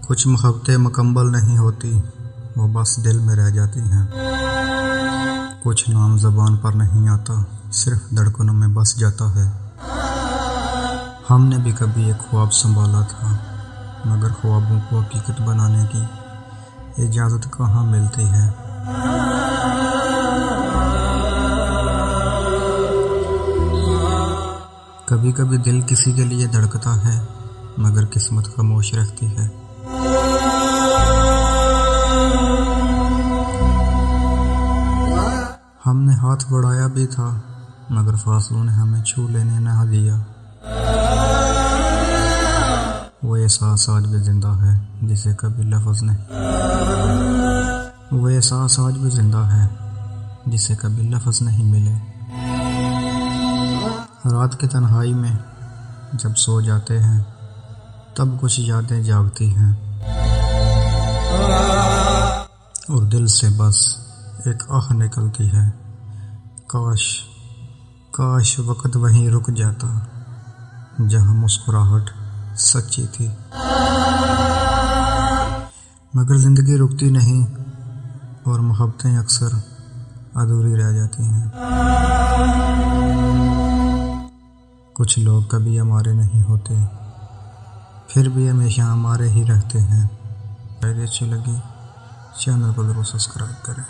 کچھ محبتیں مکمل نہیں ہوتی، وہ بس دل میں رہ جاتی ہیں۔ کچھ نام زبان پر نہیں آتا، صرف دھڑکنوں میں بس جاتا ہے۔ ہم نے بھی کبھی ایک خواب سنبھالا تھا، مگر خوابوں کو حقیقت بنانے کی اجازت کہاں ملتی ہے۔ کبھی کبھی دل کسی کے لیے دھڑکتا ہے، مگر قسمت خاموش رہتی ہے۔ ہم نے ہاتھ بڑھایا بھی تھا، مگر فاصلوں نے ہمیں چھو لینے نہ دیا۔ وہ احساس آج بھی زندہ ہے جسے کبھی لفظ نہیں، وہ احساس آج بھی زندہ ہے جسے کبھی لفظ نہیں ملے۔ رات کی تنہائی میں جب سو جاتے ہیں، تب کچھ یادیں جاگتی ہیں، اور دل سے بس ایک آہ نکلتی ہے، کاش وقت وہیں رک جاتا جہاں مسکراہٹ سچی تھی۔ مگر زندگی رکتی نہیں، اور محبتیں اکثر ادھوری رہ جاتی ہیں۔ کچھ لوگ کبھی ہمارے نہیں ہوتے، پھر بھی ہمیشہ ہمارے ہی رہتے ہیں۔ اگر اچھی لگی چینل کو ضرور سبسکرائب کریں۔